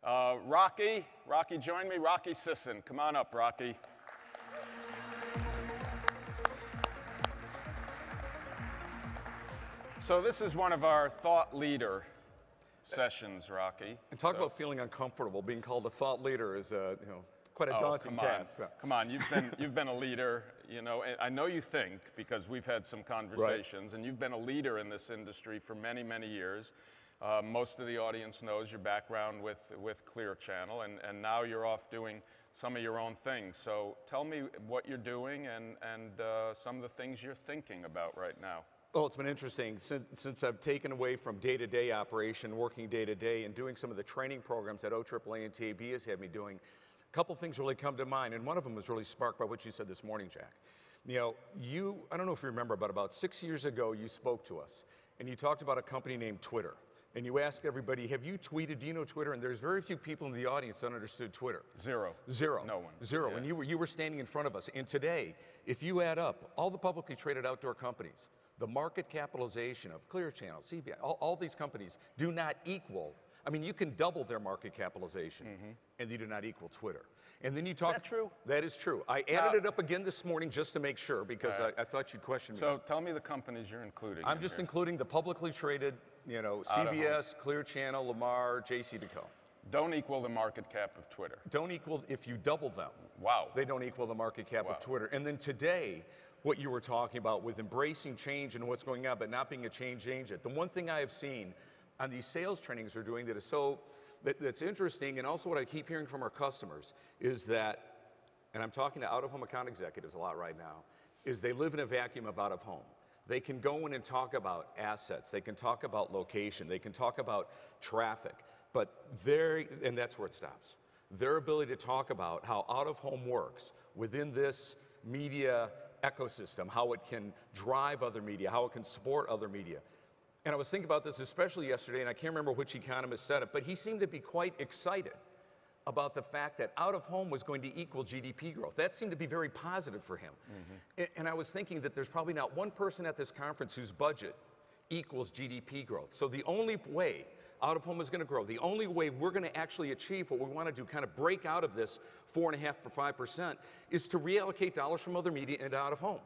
Rocky, join me. Rocky Sisson, come on up, Rocky. So this is one of our thought leader sessions, Rocky. And talk about feeling uncomfortable. Being called a thought leader is quite a daunting task. Come on, you've been a leader. You know, I know you think, because we've had some conversations, and you've been a leader in this industry for many, many years. Most of the audience knows your background with Clear Channel, and now you're off doing some of your own things. So tell me what you're doing and some of the things you're thinking about right now. Well, it's been interesting since I've taken away from day-to-day operation, working day-to-day, and doing some of the training programs that OAAA and TAB has had me doing. A couple things really come to mind, and one of them was really sparked by what you said this morning, Jack. You know, I don't know if you remember, but about 6 years ago, you spoke to us, and you talked about a company named Twitter. And you asked everybody, have you tweeted, do you know Twitter? And there's very few people in the audience that understood Twitter. Zero. No one. Zero. Yeah. And you were standing in front of us. And today, if you add up all the publicly traded outdoor companies, the market capitalization of Clear Channel, CBS, all these companies do not equal. I mean, you can double their market capitalization, and they do not equal Twitter. And then you talk. Is that true? That is true. I added it up again this morning just to make sure, because I thought you'd question me. So tell me the companies you're including. I'm just including the publicly traded, you know, CBS, Clear Channel, Lamar, JCDecaux. Don't equal the market cap of Twitter. Don't equal, if you double them. Wow. They don't equal the market cap of Twitter. And then today, what you were talking about with embracing change and what's going on, but not being a change agent. The one thing I have seen on these sales trainings they're doing that is that's interesting, and also what I keep hearing from our customers is that, and I'm talking to out-of-home account executives a lot right now, is they live in a vacuum of out-of-home. They can go in and talk about assets, they can talk about location, they can talk about traffic, but and that's where it stops. Their ability to talk about how out-of-home works within this media ecosystem, how it can drive other media, how it can support other media. And I was thinking about this especially yesterday, and I can't remember which economist said it, but he seemed to be quite excited about the fact that out-of-home was going to equal GDP growth. That seemed to be very positive for him. And I was thinking that there's probably not one person at this conference whose budget equals GDP growth. So the only way out-of-home is going to grow, the only way we're going to actually achieve what we want to do, kind of break out of this 4.5% to 5%, is to reallocate dollars from other media into out-of-home.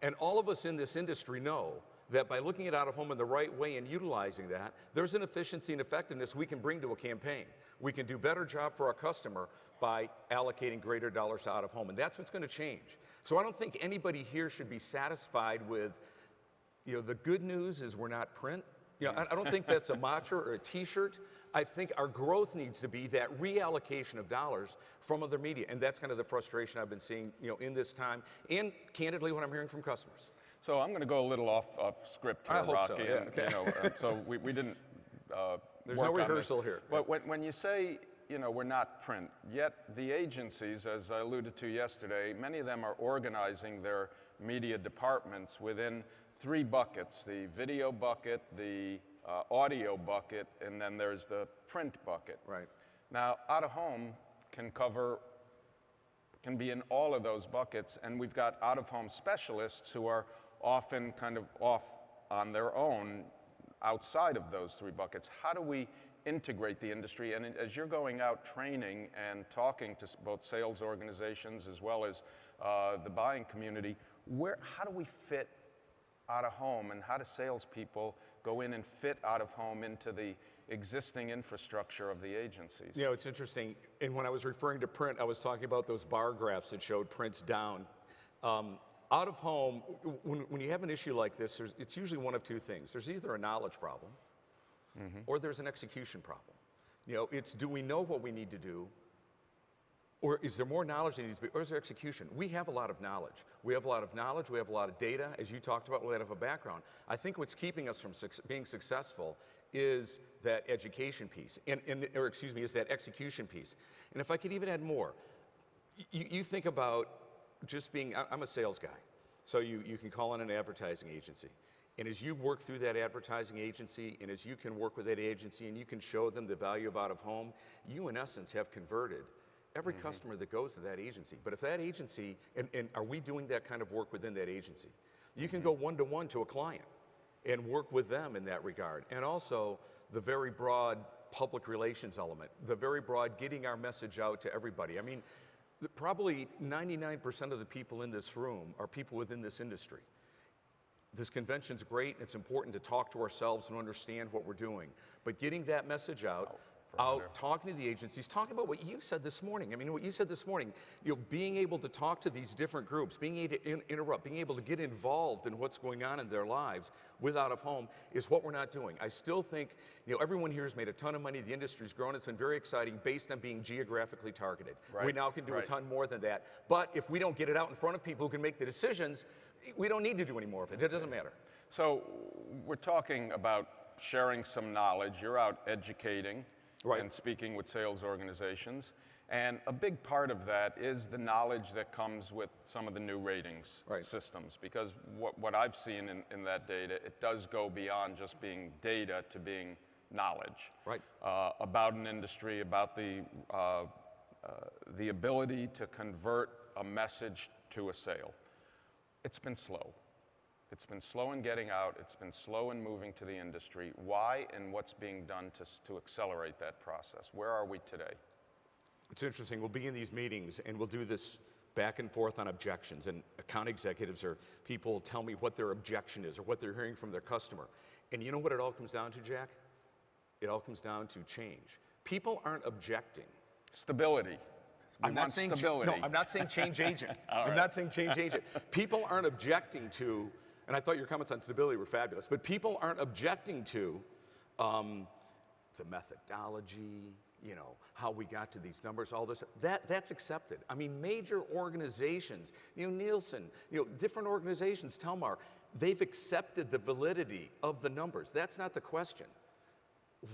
And all of us in this industry know that by looking at out-of-home in the right way and utilizing that, there's an efficiency and effectiveness we can bring to a campaign. We can do a better job for our customer by allocating greater dollars to out-of-home, and that's what's going to change. So I don't think anybody here should be satisfied with, you know, the good news is we're not print. You know, I don't think that's a mantra or a t-shirt. I think our growth needs to be that reallocation of dollars from other media, and that's kind of the frustration I've been seeing, you know, in this time, and candidly what I'm hearing from customers. So I'm going to go a little off script here, I hope Rocky. so, yeah. And, you know, so we didn't There's no rehearsal here. But when you say, you know, we're not print, yet the agencies, as I alluded to yesterday, many of them are organizing their media departments within 3 buckets: the video bucket, the audio bucket, and then there's the print bucket. Right. Now, out-of-home can be in all of those buckets, and we've got out-of-home specialists who are often kind of off on their own outside of those 3 buckets. How do we integrate the industry? And as you're going out training and talking to both sales organizations as well as the buying community, how do we fit out-of-home, and how do salespeople go in and fit out-of-home into the existing infrastructure of the agencies? You know, it's interesting, and when I was referring to print, I was talking about those bar graphs that showed prints down. Out-of-home, when you have an issue like this, it's usually one of 2 things. There's either a knowledge problem, or there's an execution problem. You know, it's, do we know what we need to do, or is there more knowledge that needs to be, or is there execution? We have a lot of knowledge. We have a lot of knowledge, we have a lot of data, as you talked about, we have a background. I think what's keeping us from being successful is that education piece, is that execution piece. And if I could even add more, you think about just being, I'm a sales guy, so you can call on an advertising agency. And as you work through that advertising agency, and as you can work with that agency and you can show them the value of out-of-home, you in essence have converted every customer that goes to that agency. But if that agency, and are we doing that kind of work within that agency? You can go one-to-one to a client and work with them in that regard. And also the very broad public relations element, the very broad getting our message out to everybody. I mean, probably 99% of the people in this room are people within this industry. This convention's great, and it's important to talk to ourselves and understand what we're doing. But getting that message out, talking to the agencies, talking about what you said this morning. I mean, what you said this morning, being able to talk to these different groups, being able to interrupt, being able to get involved in what's going on in their lives with out of home is what we're not doing. I still think, everyone here has made a ton of money. The industry's grown. It's been very exciting based on being geographically targeted. Right. We now can do a ton more than that. But if we don't get it out in front of people who can make the decisions, we don't need to do any more of it. It doesn't matter. So we're talking about sharing some knowledge. You're out educating. Right. And speaking with sales organizations. And a big part of that is the knowledge that comes with some of the new ratings systems. Because what I've seen in that data, it does go beyond just being data to being knowledge. Right. About an industry, about the ability to convert a message to a sale. It's been slow. It's been slow in getting out. It's been slow in moving to the industry. Why and what's being done to accelerate that process? Where are we today? It's interesting. We'll be in these meetings and we'll do this back and forth on objections. And account executives or people tell me what their objection is or what they're hearing from their customer. And you know what it all comes down to, Jack? It all comes down to change. People aren't objecting. Stability. I'm not saying stability. No, I'm not saying change agent. I'm not saying change agent. People aren't objecting to. And I thought your comments on stability were fabulous, but people aren't objecting to the methodology, how we got to these numbers, all this. That's accepted. I mean, major organizations, Nielsen, different organizations, Telmar, they've accepted the validity of the numbers. That's not the question.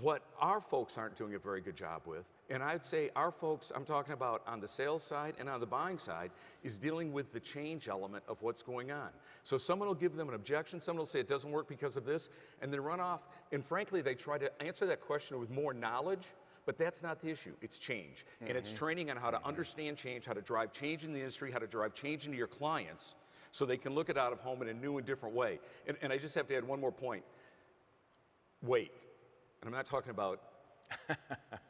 What our folks aren't doing a very good job with, and I'd say our folks, I'm talking about on the sales side and on the buying side, is dealing with the change element of what's going on. So someone will give them an objection, someone will say it doesn't work because of this, and then run off, and frankly, they try to answer that question with more knowledge, but that's not the issue. It's change, and it's training on how to understand change, how to drive change in the industry, how to drive change into your clients, so they can look at out of home in a new and different way. And I just have to add one more point. Wait. And I'm not talking about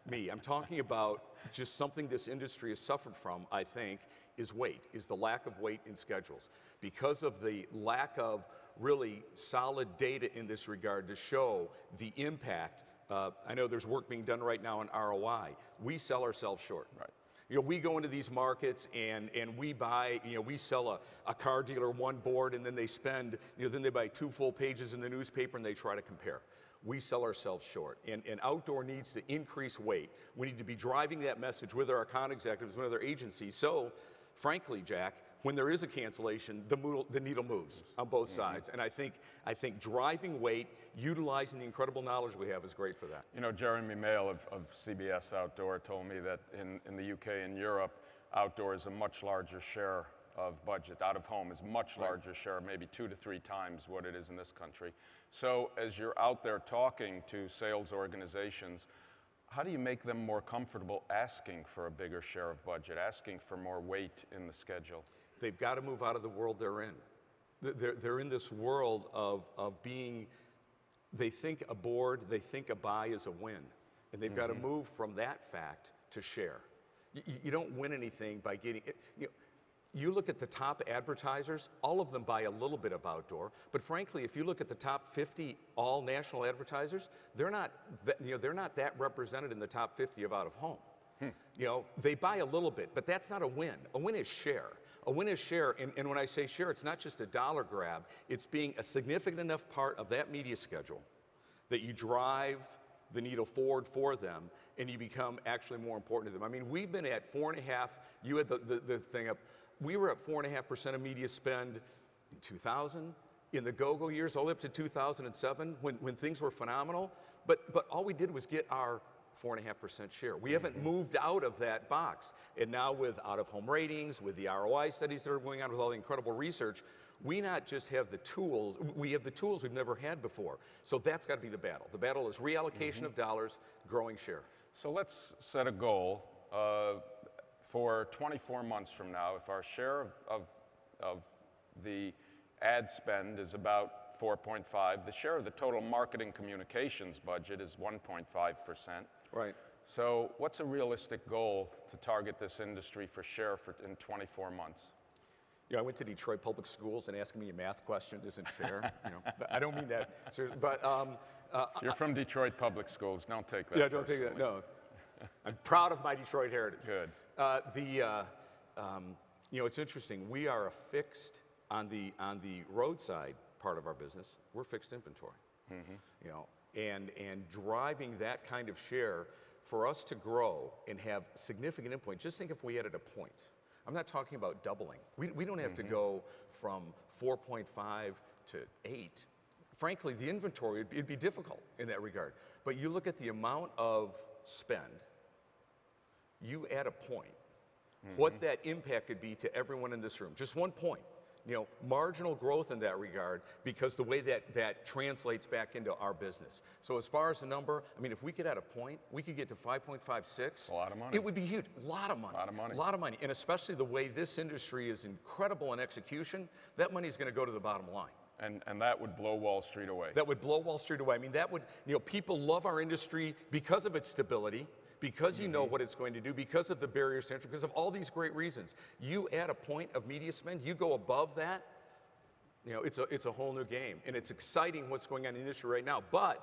me. I'm talking about just something this industry has suffered from, I think, is the lack of weight in schedules. Because of the lack of really solid data in this regard to show the impact. I know there's work being done right now on ROI. We sell ourselves short. Right. We go into these markets and we buy, we sell a car dealer one board and then they spend, then they buy 2 full pages in the newspaper and they try to compare. We sell ourselves short. And outdoor needs to increase weight. We need to be driving that message with our account executives, with other agencies. So, frankly, Jack, when there is a cancellation, the needle moves on both sides. And I think driving weight, utilizing the incredible knowledge we have is great for that. Jeremy Mail of CBS Outdoor told me that in the UK and Europe, outdoor is a much larger share of budget. Out of home is much larger share, maybe 2 to 3 times what it is in this country. So as you're out there talking to sales organizations, how do you make them more comfortable asking for a bigger share of budget, asking for more weight in the schedule? They've got to move out of the world they're in. They're in this world of being, they think a board, they think a buy is a win. And they've got to move from that fact to share. You don't win anything by getting, you look at the top advertisers, all of them buy a little bit of outdoor, but frankly, if you look at the top 50 all national advertisers, they're not that represented in the top 50 of out of home. They buy a little bit, but that's not a win. A win is share. A win is share, and when I say share, it's not just a dollar grab, it's being a significant enough part of that media schedule that you drive the needle forward for them, and you become actually more important to them. I mean, we've been at 4.5, you had the thing up, we were at 4.5% of media spend in 2000, in the go-go years, all the way up to 2007, when things were phenomenal. But all we did was get our 4.5% share. We haven't moved out of that box. And now with out-of-home ratings, with the ROI studies that are going on, with all the incredible research, we not just have the tools, we have the tools we've never had before. So that's got to be the battle. The battle is reallocation of dollars, growing share. So let's set a goal. For 24 months from now, if our share of the ad spend is about 4.5, the share of the total marketing communications budget is 1.5%. Right. So what's a realistic goal to target this industry for share in 24 months? You know, I went to Detroit Public Schools, and asking me a math question isn't fair. You know, I don't mean that seriously, but You're from Detroit Public Schools. Don't take that. yeah, don't take that. No, I'm proud of my Detroit heritage. Good. You know, it's interesting. We are affixed on the roadside part of our business. We're fixed inventory. You know, and driving that kind of share for us to grow and have significant endpoint. Just think if we added a point. I'm not talking about doubling. We don't have to go from 4.5 to 8. Frankly, the inventory, it'd be difficult in that regard. But you look at the amount of spend, you add a point, what that impact could be to everyone in this room. Just 1 point. You know, marginal growth in that regard, because the way that translates back into our business. So as far as the number, I mean, if we could add a point, we could get to 5.56. A lot of money. It would be huge. A lot of money. A lot of money. A lot of money. And especially the way this industry is incredible in execution, that money is going to go to the bottom line. And that would blow Wall Street away. That would blow Wall Street away. I mean, that would, you know, people love our industry because of its stability, because you know what it's going to do, because of the barriers to entry, because of all these great reasons. You add a point of media spend, you go above that, you know, it's a whole new game. And it's exciting what's going on in the industry right now. But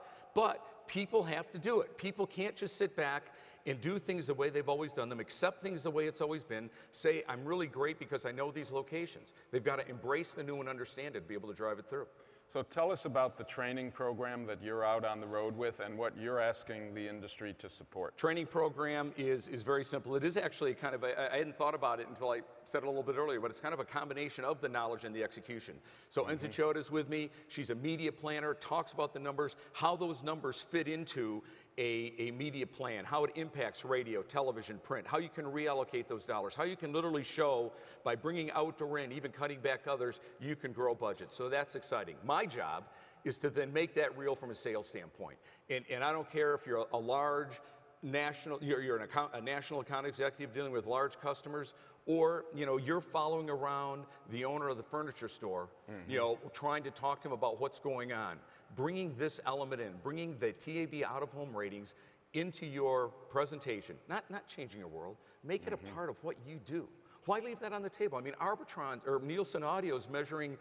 people have to do it. People can't just sit back and do things the way they've always done them, accept things the way it's always been, say, I'm really great because I know these locations. They've got to embrace the new and understand it, be able to drive it through. So tell us about the training program that you're out on the road with and what you're asking the industry to support. Training program is very simple. It is actually kind of, I hadn't thought about it until I said it a little bit earlier, but it's kind of a combination of the knowledge and the execution. So Enza Choda's with me. She's a media planner, talks about the numbers, how those numbers fit into a media plan, how it impacts radio, television, print, how you can reallocate those dollars, how you can literally show by bringing outdoor in, even cutting back others, you can grow budgets. So that's exciting. My job is to then make that real from a sales standpoint. And I don't care if you're a large national, you're a national account executive dealing with large customers, or you know, you're following around the owner of the furniture store, you know, trying to talk to him about what's going on. Bringing this element in, bringing the TAB out-of-home ratings into your presentation, not changing your world, make it a part of what you do. Why leave that on the table? I mean, Arbitron, or Nielsen Audio is measuring,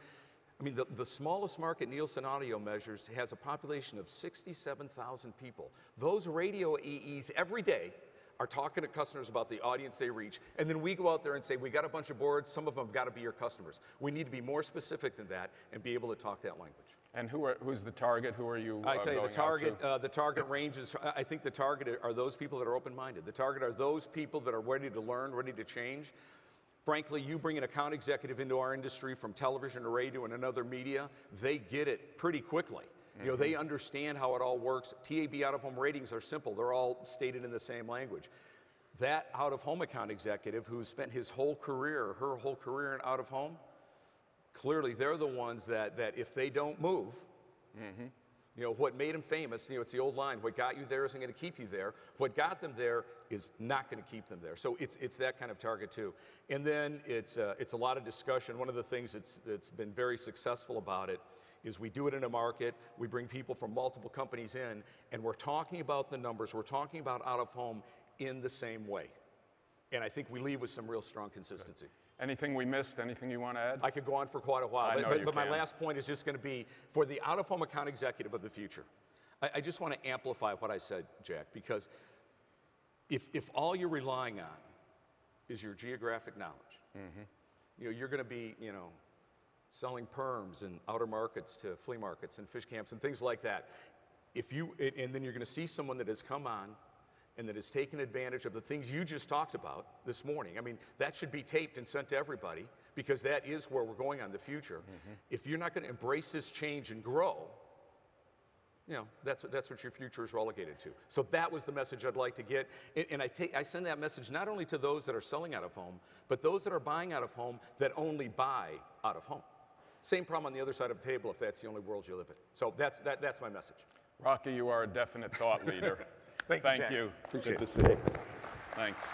I mean, the smallest market Nielsen Audio measures has a population of 67,000 people. Those radio AEs every day are talking to customers about the audience they reach, and then we go out there and say, we got a bunch of boards, some of them have got to be your customers. We need to be more specific than that and be able to talk that language. And who's the target? Who are you I tell you, going the target range is, I think the target are those people that are open-minded. The target are those people that are ready to learn, ready to change. Frankly, you bring an account executive into our industry from television to radio and another media, they get it pretty quickly. You know, they understand how it all works. TAB out-of-home ratings are simple. They're all stated in the same language. That out-of-home account executive who's spent his whole career, her whole career in out-of-home, clearly they're the ones that if they don't move, you know, what made them famous, you know, it's the old line, what got you there isn't going to keep you there. What got them there is not going to keep them there. So it's that kind of target too. And then it's a lot of discussion. One of the things that's been very successful about it is we do it in a market, we bring people from multiple companies in, and we're talking about the numbers, we're talking about out-of-home in the same way. And I think we leave with some real strong consistency. Good. Anything we missed? Anything you want to add? I could go on for quite a while, but my last point is just going to be for the out-of-home account executive of the future. I just want to amplify what I said, Jack, because if all you're relying on is your geographic knowledge, you know, you're going to be, you know, selling perms in outer markets to flea markets and fish camps and things like that. And then you're going to see someone that has come on and that has taken advantage of the things you just talked about this morning. I mean, that should be taped and sent to everybody because that is where we're going on the future. If you're not going to embrace this change and grow, you know, that's what your future is relegated to. So that was the message I'd like to get. And I send that message not only to those that are selling out of home, but those that are buying out of home that only buy out of home. Same problem on the other side of the table if that's the only world you live in. So that's my message. Rocky, you are a definite thought leader. Thank you. Appreciate Good to see you. Thanks.